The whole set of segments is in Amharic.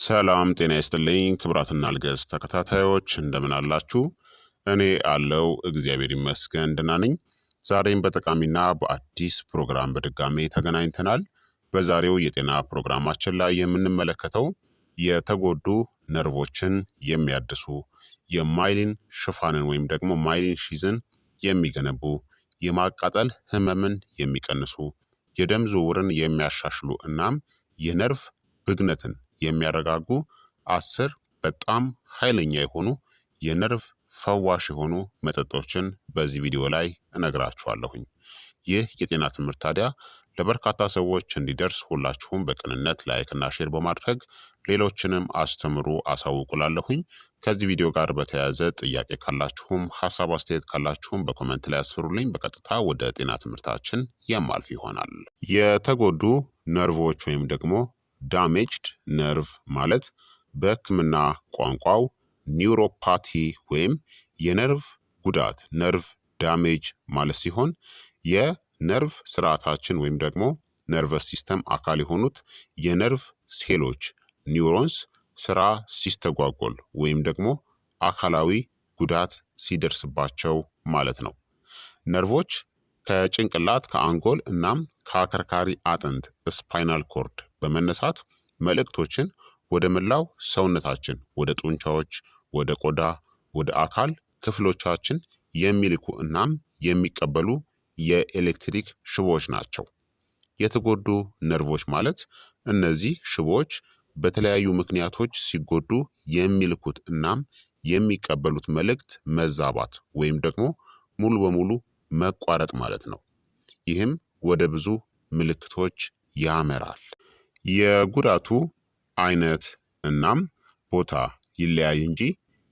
ሰላም ጤና ይስጥልኝ ክብራትና ልገስ ተከታታዮች እንደምን አላችሁ? እኔ አለው እግዚአብሔር ይመስገን ደህና ነኝ። ዛሬም በጠቃሚና በአዲስ ፕሮግራም በድጋሜ ተገናኝተናል። በዛሬው የጤና ፕሮግራማችን ላይ የምንመለከተው የተጎዱ ነርቮችን የሚያድሱ የማይሊን ሽፋንን ወይም ደግሞ ማይሊን ሺዝን የሚገነቡ የማቃጠል ህመምን የሚቀንሱ የደም ዝውውርን የሚያሻሽሉ እናም የነርቭ ብግነትን የሚያረጋጉ 10 በጣም ኃይለኛ የሆኑ የነርቭ ፈዋሽ የሆኑ መጠጦችን በዚህ ቪዲዮ ላይ እነግራችኋለሁኝ። ይህ የጤና ትምህርት ታዲያ ለበርካታ ሰዎች እንዲደርስ ሁላችሁም በቅንነት ላይክና ሼር በማድረግ ሌሎችንም አስተምሩ አሳውቁላለሁኝ። ከዚህ ቪዲዮ ጋር በተያያዘ ጥያቄ ካላችሁም ሀሳብ አስተያየት ካላችሁም በኮመንት ላይ አስፍሩልኝ። በቀጥታ ወደ ጤና ትምህርታችን የማልፍ ይሆናል። የተጎዱ ነርቮች ወይም ደግሞ ዳሜጅድ ነርቭ ማለት በሕክምና ቋንቋው ኒውሮፓቲ ወይም የነርቭ ጉዳት ነርቭ ዳሜጅ ማለት ሲሆን የነርቭ ስርዓታችን ወይም ደግሞ ነርቨስ ሲስተም አካል የሆኑት የነርቭ ሴሎች ኒውሮንስ ስራ ሲስተጓጎል ወይም ደግሞ አካላዊ ጉዳት ሲደርስባቸው ማለት ነው። ነርቮች ከጭንቅላት ከአንጎል እናም ከአከርካሪ አጥንት ስፓይናል ኮርድ በመነሳት መልእክቶችን ወደ መላው ሰውነታችን ወደ ጡንቻዎች፣ ወደ ቆዳ፣ ወደ አካል ክፍሎቻችን የሚልኩ እናም የሚቀበሉ የኤሌክትሪክ ሽቦዎች ናቸው። የተጎዱ ነርቮች ማለት እነዚህ ሽቦዎች በተለያዩ ምክንያቶች ሲጎዱ የሚልኩት እናም የሚቀበሉት መልእክት መዛባት ወይም ደግሞ ሙሉ በሙሉ መቋረጥ ማለት ነው። ይህም ወደ ብዙ ምልክቶች ያመራል። የጉዳቱ አይነት እናም ቦታ ይለያይ እንጂ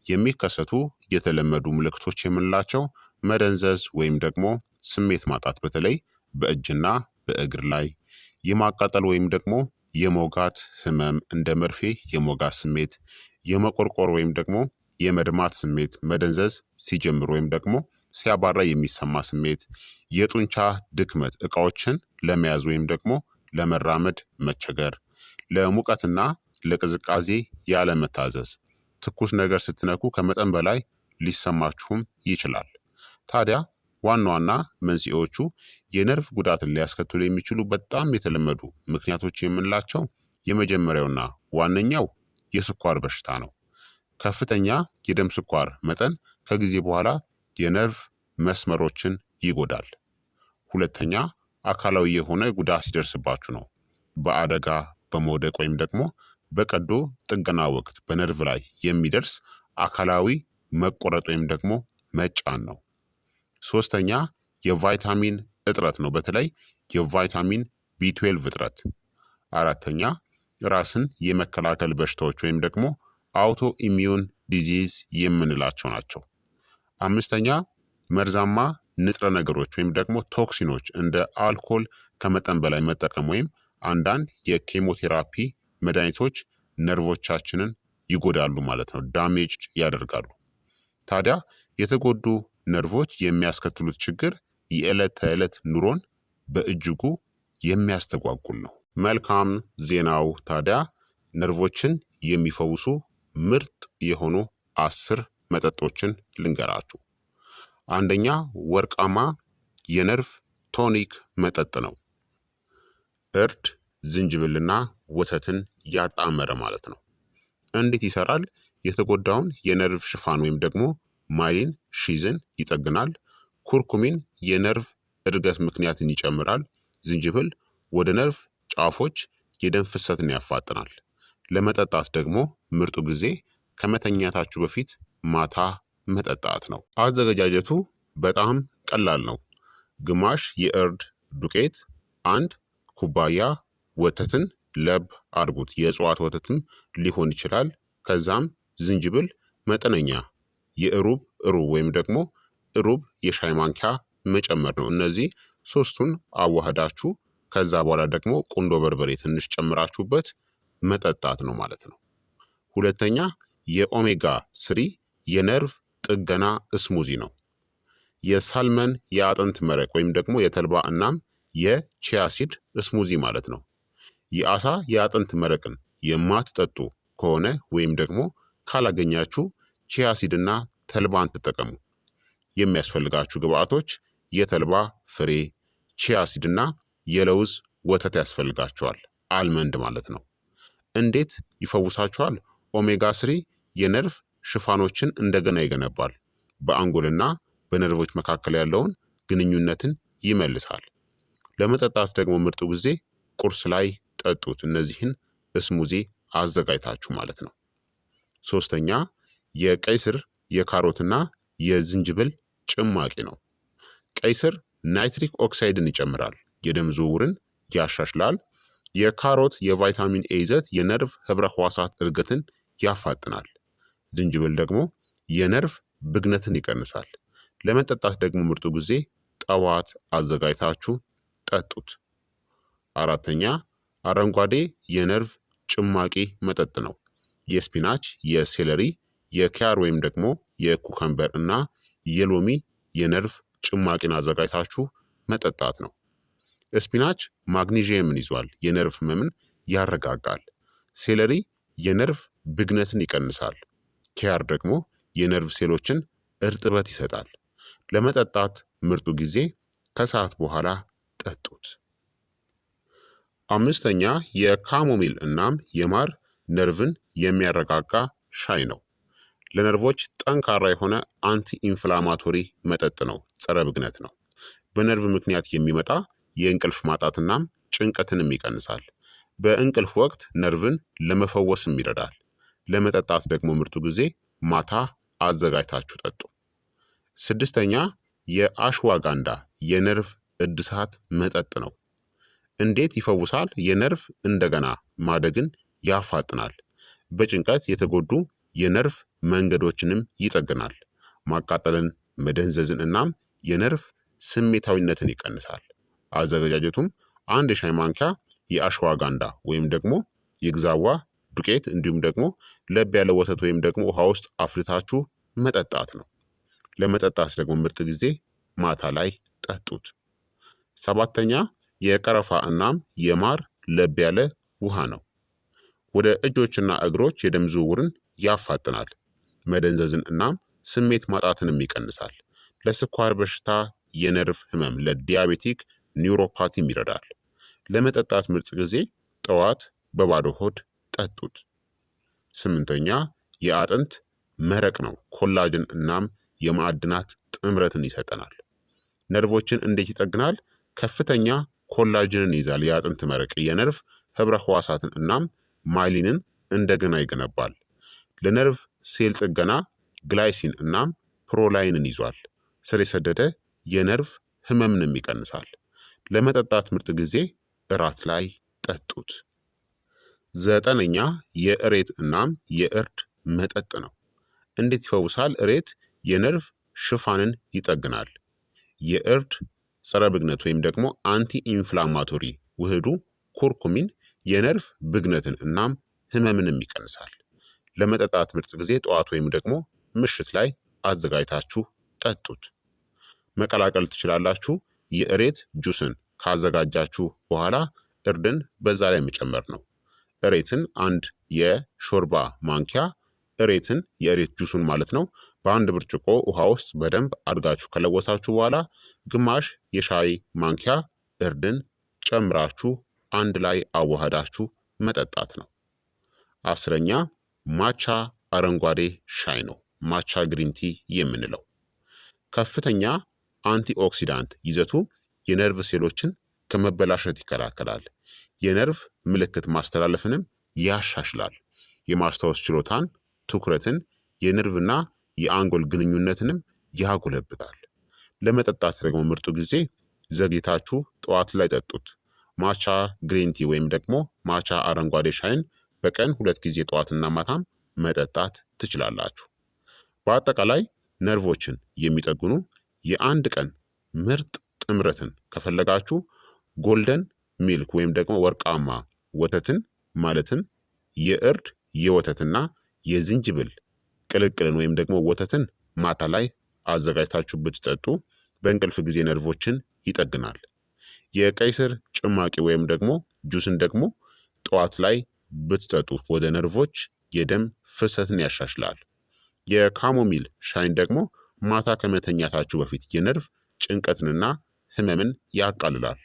የሚከሰቱ የተለመዱ ምልክቶች የምንላቸው መደንዘዝ ወይም ደግሞ ስሜት ማጣት፣ በተለይ በእጅና በእግር ላይ የማቃጠል ወይም ደግሞ የመውጋት ህመም፣ እንደ መርፌ የመውጋት ስሜት፣ የመቆርቆር ወይም ደግሞ የመድማት ስሜት፣ መደንዘዝ ሲጀምር ወይም ደግሞ ሲያባራ የሚሰማ ስሜት፣ የጡንቻ ድክመት፣ እቃዎችን ለመያዝ ወይም ደግሞ ለመራመድ መቸገር፣ ለሙቀትና ለቅዝቃዜ ያለመታዘዝ፣ ትኩስ ነገር ስትነኩ ከመጠን በላይ ሊሰማችሁም ይችላል። ታዲያ ዋና ዋና መንስኤዎቹ የነርቭ ጉዳትን ሊያስከትሉ የሚችሉ በጣም የተለመዱ ምክንያቶች የምንላቸው የመጀመሪያውና ዋነኛው የስኳር በሽታ ነው። ከፍተኛ የደም ስኳር መጠን ከጊዜ በኋላ የነርቭ መስመሮችን ይጎዳል። ሁለተኛ አካላዊ የሆነ ጉዳት ሲደርስባችሁ ነው። በአደጋ በመውደቅ ወይም ደግሞ በቀዶ ጥገና ወቅት በነርቭ ላይ የሚደርስ አካላዊ መቆረጥ ወይም ደግሞ መጫን ነው። ሶስተኛ የቫይታሚን እጥረት ነው፣ በተለይ የቫይታሚን ቢ12 እጥረት። አራተኛ ራስን የመከላከል በሽታዎች ወይም ደግሞ አውቶ ኢሚዩን ዲዚዝ የምንላቸው ናቸው። አምስተኛ መርዛማ ንጥረ ነገሮች ወይም ደግሞ ቶክሲኖች እንደ አልኮል ከመጠን በላይ መጠቀም ወይም አንዳንድ የኬሞቴራፒ መድኃኒቶች ነርቮቻችንን ይጎዳሉ ማለት ነው፣ ዳሜጅድ ያደርጋሉ። ታዲያ የተጎዱ ነርቮች የሚያስከትሉት ችግር የዕለት ተዕለት ኑሮን በእጅጉ የሚያስተጓጉል ነው። መልካም ዜናው ታዲያ ነርቮችን የሚፈውሱ ምርጥ የሆኑ 10 መጠጦችን ልንገራችሁ። አንደኛ ወርቃማ የነርቭ ቶኒክ መጠጥ ነው። እርድ፣ ዝንጅብልና ወተትን ያጣመረ ማለት ነው። እንዴት ይሰራል? የተጎዳውን የነርቭ ሽፋን ወይም ደግሞ ማይሊን ሺዝን ይጠግናል። ኩርኩሚን የነርቭ እድገት ምክንያትን ይጨምራል። ዝንጅብል ወደ ነርቭ ጫፎች የደም ፍሰትን ያፋጥናል። ለመጠጣት ደግሞ ምርጡ ጊዜ ከመተኛታችሁ በፊት ማታ መጠጣት ነው። አዘገጃጀቱ በጣም ቀላል ነው። ግማሽ የእርድ ዱቄት፣ 1 ኩባያ ወተትን ለብ አድርጉት። የእጽዋት ወተትም ሊሆን ይችላል። ከዛም ዝንጅብል መጠነኛ የሩብ ወይም ደግሞ ሩብ የሻይ ማንኪያ መጨመር ነው። እነዚህ ሶስቱን አዋህዳችሁ ከዛ በኋላ ደግሞ ቁንዶ በርበሬ ትንሽ ጨምራችሁበት መጠጣት ነው ማለት ነው። ሁለተኛ የኦሜጋ 3 የነርቭ ጥገና እስሙዚ ነው። የሳልመን የአጥንት መረቅ ወይም ደግሞ የተልባ እናም የቺያሲድ እስሙዚ ማለት ነው። የአሳ የአጥንት መረቅን የማትጠጡ ከሆነ ወይም ደግሞ ካላገኛችሁ ቺያ ሲድና ተልባን ተጠቀሙ። የሚያስፈልጋችሁ ግብአቶች የተልባ ፍሬ፣ ቺያ ሲድና የለውዝ ወተት ያስፈልጋቸዋል። አልመንድ ማለት ነው። እንዴት ይፈውሳችኋል? ኦሜጋ ስሪ የነርቭ ሽፋኖችን እንደገና ይገነባል። በአንጎልና በነርቮች መካከል ያለውን ግንኙነትን ይመልሳል። ለመጠጣት ደግሞ ምርጡ ጊዜ ቁርስ ላይ ጠጡት። እነዚህን እስሙዚ አዘጋጅታችሁ ማለት ነው። ሶስተኛ የቀይ ስር የካሮትና የዝንጅብል ጭማቂ ነው። ቀይ ስር ናይትሪክ ኦክሳይድን ይጨምራል፣ የደም ዝውውርን ያሻሽላል። የካሮት የቫይታሚን ኤ ይዘት የነርቭ ህብረ ህዋሳት እድገትን ያፋጥናል። ዝንጅብል ደግሞ የነርቭ ብግነትን ይቀንሳል። ለመጠጣት ደግሞ ምርጡ ጊዜ ጠዋት አዘጋጅታችሁ ጠጡት። አራተኛ አረንጓዴ የነርቭ ጭማቂ መጠጥ ነው። የስፒናች፣ የሴለሪ፣ የኪያር ወይም ደግሞ የኩከምበር እና የሎሚ የነርቭ ጭማቂን አዘጋጅታችሁ መጠጣት ነው። ስፒናች ማግኒዥየምን ይዟል፣ የነርቭ ህመምን ያረጋጋል። ሴለሪ የነርቭ ብግነትን ይቀንሳል። ኪያር ደግሞ የነርቭ ሴሎችን እርጥበት ይሰጣል። ለመጠጣት ምርጡ ጊዜ ከሰዓት በኋላ ጠጡት። አምስተኛ የካሞሚል እናም የማር ነርቭን የሚያረጋጋ ሻይ ነው። ለነርቮች ጠንካራ የሆነ አንቲ ኢንፍላማቶሪ መጠጥ ነው። ጸረ ብግነት ነው። በነርቭ ምክንያት የሚመጣ የእንቅልፍ ማጣትናም ጭንቀትንም ይቀንሳል። በእንቅልፍ ወቅት ነርቭን ለመፈወስም ይረዳል። ለመጠጣት ደግሞ ምርጡ ጊዜ ማታ አዘጋጅታችሁ ጠጡ። ስድስተኛ የአሽዋጋንዳ የነርቭ እድሳት መጠጥ ነው። እንዴት ይፈውሳል? የነርቭ እንደገና ማደግን ያፋጥናል። በጭንቀት የተጎዱ የነርቭ መንገዶችንም ይጠግናል። ማቃጠልን፣ መደንዘዝን እናም የነርቭ ስሜታዊነትን ይቀንሳል። አዘገጃጀቱም አንድ የሻይ ማንኪያ የአሽዋጋንዳ ወይም ደግሞ የግዛዋ ዱቄት እንዲሁም ደግሞ ለብ ያለ ወተት ወይም ደግሞ ውሃ ውስጥ አፍልታችሁ መጠጣት ነው። ለመጠጣት ደግሞ ምርጥ ጊዜ ማታ ላይ ጠጡት። ሰባተኛ የቀረፋ እናም የማር ለብ ያለ ውሃ ነው። ወደ እጆችና እግሮች የደም ዝውውርን ያፋጥናል። መደንዘዝን እናም ስሜት ማጣትንም ይቀንሳል። ለስኳር በሽታ፣ የነርቭ ህመም፣ ለዲያቤቲክ ኒውሮፓቲም ይረዳል። ለመጠጣት ምርጥ ጊዜ ጠዋት በባዶ ሆድ ጠጡት። ስምንተኛ የአጥንት መረቅ ነው። ኮላጅን እናም የማዕድናት ጥምረትን ይሰጠናል። ነርቮችን እንዴት ይጠግናል? ከፍተኛ ኮላጅንን ይዛል። የአጥንት መረቅ የነርቭ ህብረ ህዋሳትን እናም ማይሊንን እንደገና ይገነባል። ለነርቭ ሴል ጥገና ግላይሲን እናም ፕሮላይንን ይዟል። ስር የሰደደ የነርቭ ህመምንም ይቀንሳል። ለመጠጣት ምርጥ ጊዜ እራት ላይ ጠጡት። ዘጠነኛ የእሬት እናም የእርድ መጠጥ ነው። እንዴት ይፈውሳል? እሬት የነርቭ ሽፋንን ይጠግናል። የእርድ ጸረ ብግነት ወይም ደግሞ አንቲ ኢንፍላማቶሪ ውህዱ ኩርኩሚን የነርቭ ብግነትን እናም ህመምንም ይቀንሳል። ለመጠጣት ምርጥ ጊዜ ጠዋት ወይም ደግሞ ምሽት ላይ አዘጋጅታችሁ ጠጡት። መቀላቀል ትችላላችሁ። የእሬት ጁስን ካዘጋጃችሁ በኋላ እርድን በዛ ላይ መጨመር ነው። እሬትን አንድ የሾርባ ማንኪያ እሬትን የእሬት ጁሱን ማለት ነው በአንድ ብርጭቆ ውሃ ውስጥ በደንብ አድርጋችሁ ከለወሳችሁ በኋላ ግማሽ የሻይ ማንኪያ እርድን ጨምራችሁ አንድ ላይ አዋህዳችሁ መጠጣት ነው። አስረኛ ማቻ አረንጓዴ ሻይ ነው። ማቻ ግሪንቲ የምንለው ከፍተኛ አንቲኦክሲዳንት ይዘቱ የነርቭ ሴሎችን ከመበላሸት ይከላከላል። የነርቭ ምልክት ማስተላለፍንም ያሻሽላል። የማስታወስ ችሎታን፣ ትኩረትን፣ የነርቭና የአንጎል ግንኙነትንም ያጎለብታል። ለመጠጣት ደግሞ ምርጡ ጊዜ ዘግይታችሁ ጠዋት ላይ ጠጡት። ማቻ ግሪንቲ ወይም ደግሞ ማቻ አረንጓዴ ሻይን በቀን 2 ጊዜ ጠዋትና ማታም መጠጣት ትችላላችሁ። በአጠቃላይ ነርቮችን የሚጠግኑ የአንድ ቀን ምርጥ ጥምረትን ከፈለጋችሁ ጎልደን ሚልክ ወይም ደግሞ ወርቃማ ወተትን ማለትም የእርድ የወተትና የዝንጅብል ቅልቅልን ወይም ደግሞ ወተትን ማታ ላይ አዘጋጅታችሁ ብትጠጡ በእንቅልፍ ጊዜ ነርቮችን ይጠግናል። የቀይ ስር ጭማቂ ወይም ደግሞ ጁስን ደግሞ ጠዋት ላይ ብትጠጡ ወደ ነርቮች የደም ፍሰትን ያሻሽላል። የካሞሚል ሻይን ደግሞ ማታ ከመተኛታችሁ በፊት የነርቭ ጭንቀትንና ህመምን ያቃልላል።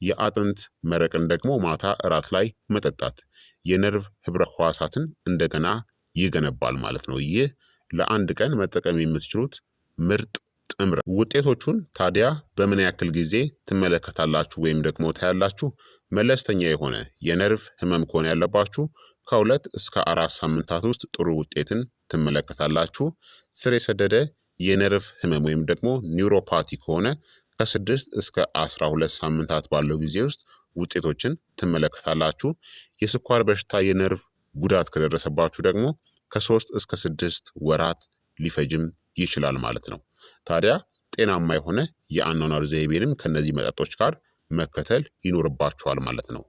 የአጥንት መረቅን ደግሞ ማታ እራት ላይ መጠጣት የነርቭ ህብረ ህዋሳትን እንደገና ይገነባል ማለት ነው። ይህ ለአንድ ቀን መጠቀም የምትችሉት ምርጥ ጥምረት። ውጤቶቹን ታዲያ በምን ያክል ጊዜ ትመለከታላችሁ ወይም ደግሞ ታያላችሁ? መለስተኛ የሆነ የነርቭ ህመም ከሆነ ያለባችሁ ከ2 እስከ 4 ሳምንታት ውስጥ ጥሩ ውጤትን ትመለከታላችሁ። ስር የሰደደ የነርቭ ህመም ወይም ደግሞ ኒውሮፓቲ ከሆነ ከ6 እስከ 12 ሳምንታት ባለው ጊዜ ውስጥ ውጤቶችን ትመለከታላችሁ። የስኳር በሽታ የነርቭ ጉዳት ከደረሰባችሁ ደግሞ ከ3 እስከ 6 ወራት ሊፈጅም ይችላል ማለት ነው። ታዲያ ጤናማ የሆነ የአኗኗር ዘይቤንም ከነዚህ መጠጦች ጋር መከተል ይኖርባችኋል ማለት ነው።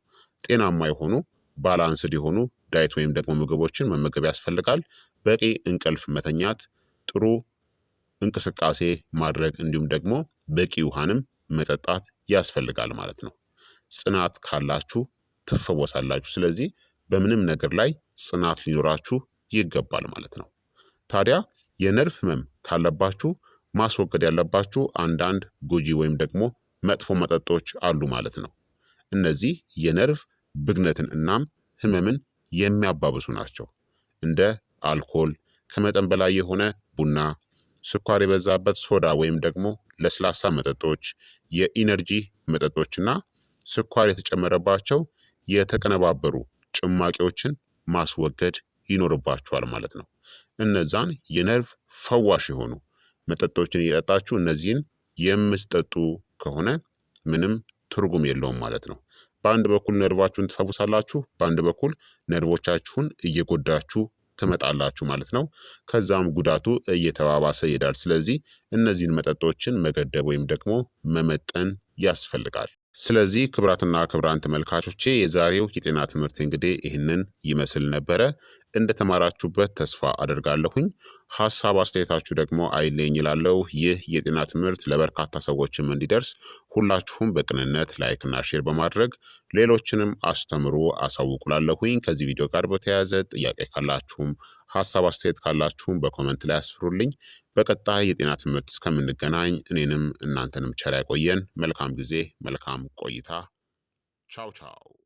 ጤናማ የሆኑ ባላንስድ የሆኑ ዳይት ወይም ደግሞ ምግቦችን መመገብ ያስፈልጋል። በቂ እንቅልፍ መተኛት፣ ጥሩ እንቅስቃሴ ማድረግ እንዲሁም ደግሞ በቂ ውሃንም መጠጣት ያስፈልጋል ማለት ነው። ጽናት ካላችሁ ትፈወሳላችሁ። ስለዚህ በምንም ነገር ላይ ጽናት ሊኖራችሁ ይገባል ማለት ነው። ታዲያ የነርቭ ህመም ካለባችሁ ማስወገድ ያለባችሁ አንዳንድ ጎጂ ወይም ደግሞ መጥፎ መጠጦች አሉ ማለት ነው። እነዚህ የነርቭ ብግነትን እናም ህመምን የሚያባብሱ ናቸው። እንደ አልኮል፣ ከመጠን በላይ የሆነ ቡና፣ ስኳር የበዛበት ሶዳ ወይም ደግሞ ለስላሳ መጠጦች፣ የኢነርጂ መጠጦችና ስኳር የተጨመረባቸው የተቀነባበሩ ጭማቂዎችን ማስወገድ ይኖርባችኋል ማለት ነው። እነዛን የነርቭ ፈዋሽ የሆኑ መጠጦችን እየጠጣችሁ እነዚህን የምትጠጡ ከሆነ ምንም ትርጉም የለውም ማለት ነው። በአንድ በኩል ነርቫችሁን ትፈውሳላችሁ፣ በአንድ በኩል ነርቮቻችሁን እየጎዳችሁ ትመጣላችሁ ማለት ነው። ከዛም ጉዳቱ እየተባባሰ ይሄዳል። ስለዚህ እነዚህን መጠጦችን መገደብ ወይም ደግሞ መመጠን ያስፈልጋል። ስለዚህ ክቡራትና ክቡራን ተመልካቾቼ የዛሬው የጤና ትምህርት እንግዲህ ይህንን ይመስል ነበረ። እንደተማራችሁበት ተስፋ አደርጋለሁኝ። ሀሳብ አስተያየታችሁ ደግሞ አይለኝ ይላለው። ይህ የጤና ትምህርት ለበርካታ ሰዎችም እንዲደርስ ሁላችሁም በቅንነት ላይክና ሼር በማድረግ ሌሎችንም አስተምሩ አሳውቁላለሁኝ። ከዚህ ቪዲዮ ጋር በተያያዘ ጥያቄ ካላችሁም ሀሳብ አስተያየት ካላችሁም በኮመንት ላይ አስፍሩልኝ። በቀጣይ የጤና ትምህርት እስከምንገናኝ እኔንም እናንተንም ቸር ያቆየን። መልካም ጊዜ፣ መልካም ቆይታ። ቻው ቻው።